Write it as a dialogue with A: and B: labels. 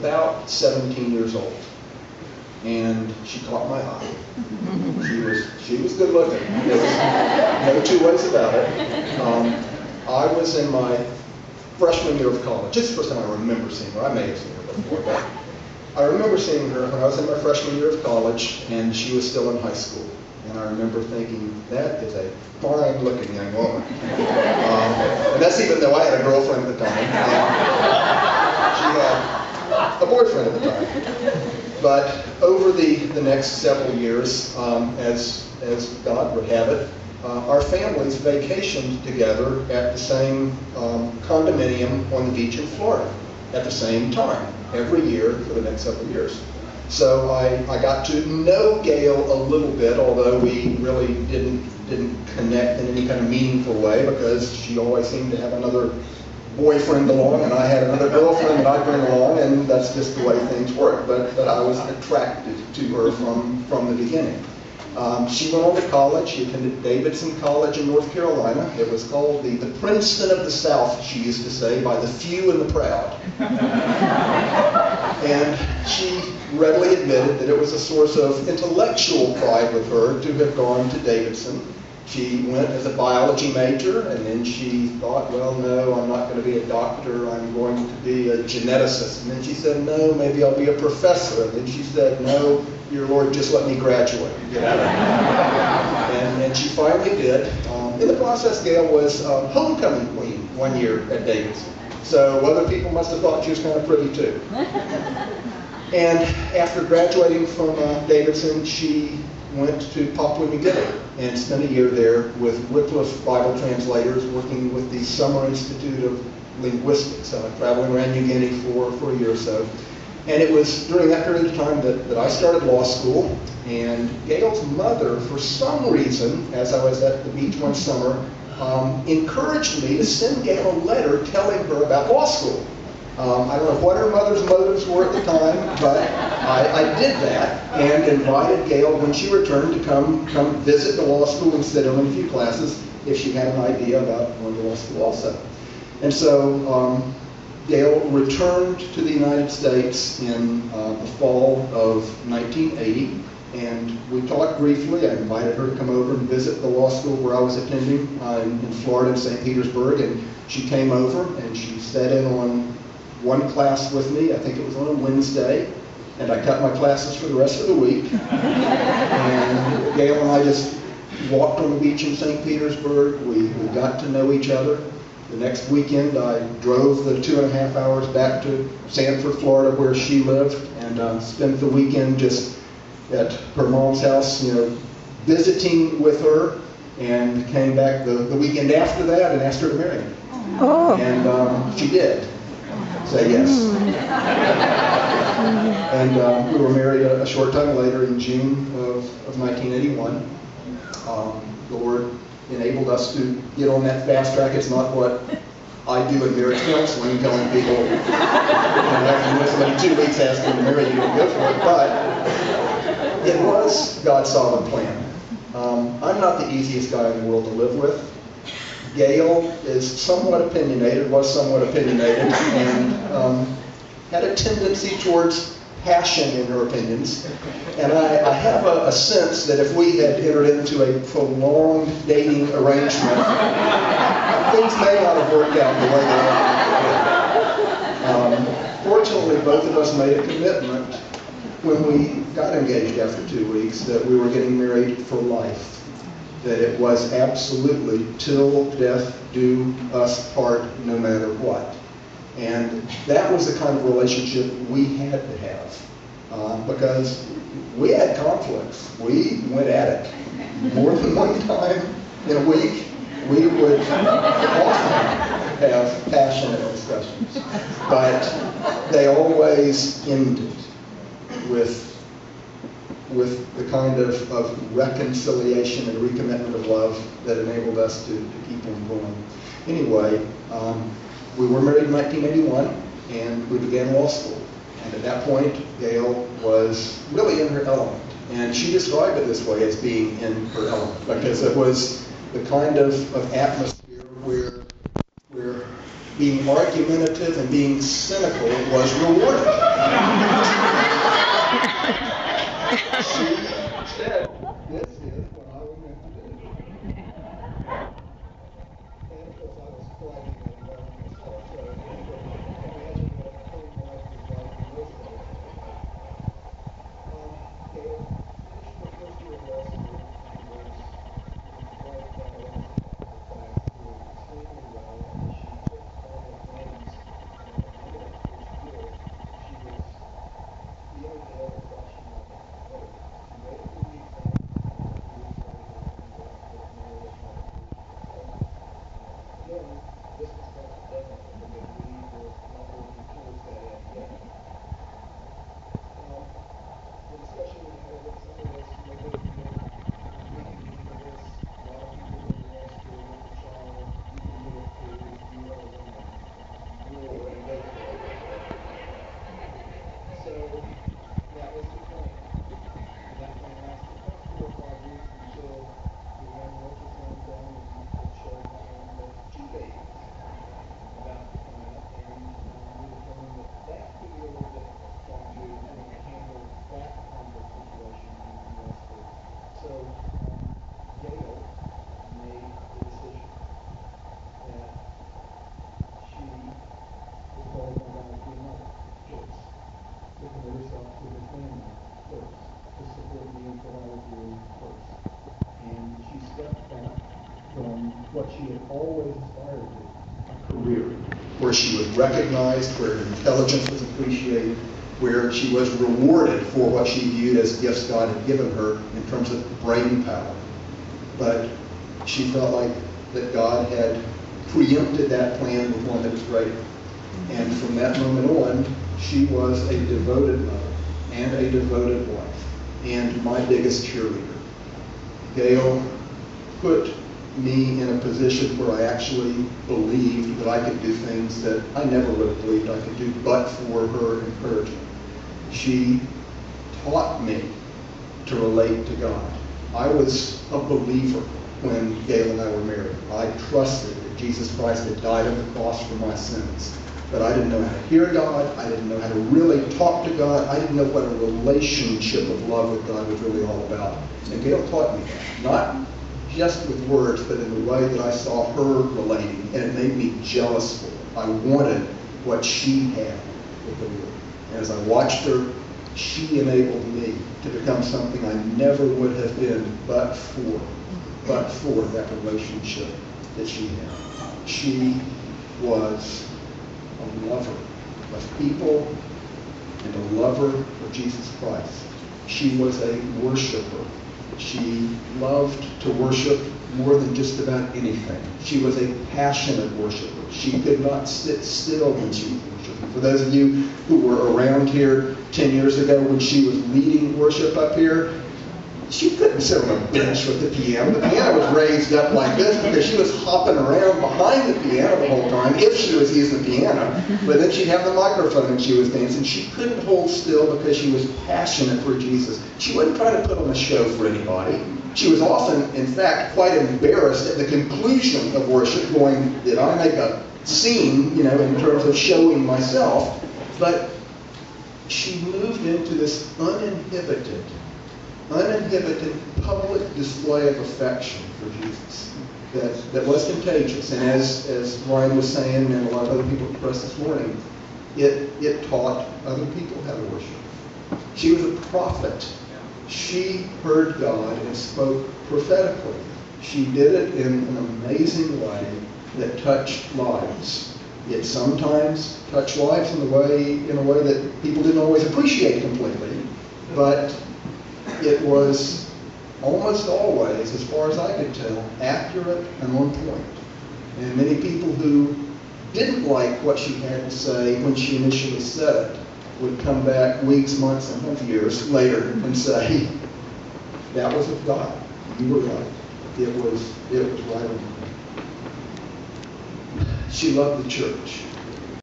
A: about 17 years old. And she caught my eye. She was good looking. There was no two ways about it. I was in my freshman year of college. This is the first time I remember seeing her. I may have seen her before, but I remember seeing her when I was in my freshman year of college, and she was still in high school. And I remember thinking, that is a fine-looking young woman. And that's even though I had a girlfriend at the time. She had a boyfriend at the time. But over the next several years, as God would have it, our families vacationed together at the same condominium on the beach in Florida at the same time, every year for the next several years. So I got to know Gail a little bit, although we really didn't connect in any kind of meaningful way, because she always seemed to have another boyfriend along, and I had another girlfriend that I'd bring along, and that's just the way things work. But I was attracted to her from the beginning. She went on to college. She attended Davidson College in North Carolina. It was called the Princeton of the South, she used to say, by the few and the proud. And she readily admitted that it was a source of intellectual pride with her to have gone to Davidson. She went as a biology major, and then she thought, well, no, I'm not going to be a doctor, I'm going to be a geneticist. And then she said, no, maybe I'll be a professor. And then she said, no, your Lord, just let me graduate and get out of here. And she finally did. In the process, Gail was homecoming queen one year at Davidson. So other people must have thought she was kind of pretty too. And after graduating from Davidson, she went to Papua New Guinea and spent a year there with Wycliffe Bible translators, working with the Summer Institute of Linguistics, traveling around New Guinea for a year or so. And it was during that period of time that I started law school, and Gail's mother, for some reason, as I was at the beach one summer, encouraged me to send Gail a letter telling her about law school. I don't know what her mother's motives were at the time, but I did that and invited Gail when she returned to come visit the law school and sit in a few classes if she had an idea about going to law school also. And so Gail returned to the United States in the fall of 1980, and we talked briefly. I invited her to come over and visit the law school where I was attending in Florida, in St. Petersburg, and she came over and she sat in on one class with me. I think it was on a Wednesday, and I cut my classes for the rest of the week. And Gail and I just walked on the beach in St. Petersburg. We got to know each other. The next weekend, I drove the 2.5 hours back to Sanford, Florida, where she lived, and spent the weekend just at her mom's house, visiting with her, and came back the weekend after that and asked her to marry me. Oh. And she did say yes. And we were married a short time later in June of 1981. The Lord enabled us to get on that fast track. It's not what I do in marriage counseling, telling people, after somebody 2 weeks asking them to marry you, don't go for it. But it was God's sovereign plan. I'm not the easiest guy in the world to live with. Gail is somewhat opinionated, and had a tendency towards passion in her opinions. And I have a sense that if we had entered into a prolonged dating arrangement, things may not have worked out the way they are. Fortunately, both of us made a commitment when we got engaged after 2 weeks that we were getting married for life. That it was absolutely till death do us part, no matter what. And that was the kind of relationship we had to have, because we had conflicts. We went at it more than one time in a week. We would often have passionate discussions, but they always ended with the kind of reconciliation and recommitment of love that enabled us to keep on going. Anyway, we were married in 1981, and we began law school. And at that point, Gail was really in her element. And she described it this way, as being in her element, because it was the kind of atmosphere where being argumentative and being cynical was rewarded. She said, "This is what I was meant to do." And of course, I was flying and myself, so you can imagine what a clean life was like in those days. Gail finished her first year of law school and was right by the end of class doing extremely well, and as she took final exams at the end of that first year, she was feeling ill and thought she might have COVID. She made it through the exam, and a few weeks later, and with malaria medication. Again, this was not definite because we were not working towards that end yet. The discussion we had over some of this, we think for this, a lot of people in the law school with a child, you can do it too if you are a woman. War and go for it. So that was the plan. And that plan lasted about 4 or 5 weeks until we had an ultrasound done and it showed that she babies about to come out, and we determined that that could be a little difficult trying to handle that kind of situation in law school. So Gail made the decision that she was called by God to another choice, to commit herself to her family first, to support me and provide for me first. And she stepped back from what she had always aspired to, a career where she was recognized, where her intelligence was appreciated, where she was rewarded for what she viewed as gifts God had given her in terms of brain power. But she felt like that God had preempted that plan with one that was greater. And from that moment on, she was a devoted mother and a devoted wife and my biggest cheerleader. Gail put me in a position where I actually believed that I could do things that I never would have believed I could do but for her encouragement. She taught me to relate to God. I was a believer when Gail and I were married. I trusted that Jesus Christ had died on the cross for my sins. But I didn't know how to hear God. I didn't know how to really talk to God. I didn't know what a relationship of love with God was really all about. And Gail taught me that. Not just with words, but in the way that I saw her relating. And it made me jealous for her. I wanted what she had with the Lord. And as I watched her, she enabled me to become something I never would have been but for that relationship that she had. She was a lover of people and a lover of Jesus Christ. She was a worshiper. She loved to worship more than just about anything. She was a passionate worshiper. She could not sit still when she was worshiping. For those of you who were around here 10 years ago when she was leading worship up here, she couldn't sit on a bench with the piano. The piano was raised up like this because she was hopping around behind the piano the whole time if she was using the piano. But then she'd have the microphone and she was dancing. She couldn't hold still because she was passionate for Jesus. She wasn't trying to put on a show for anybody. She was often, in fact, quite embarrassed at the conclusion of worship, going, did I make a scene, in terms of showing myself? But she moved into this uninhibited public display of affection for Jesus that was contagious. And as Ryan was saying, and a lot of other people expressed this morning, it taught other people how to worship. She was a prophet. She heard God and spoke prophetically. She did it in an amazing way that touched lives. It sometimes touched lives in a way that people didn't always appreciate completely, but it was almost always, as far as I could tell, accurate and on point. And many people who didn't like what she had to say when she initially said it would come back weeks, months, and years later and say, that was of God. You were right. It was right on. She loved the church.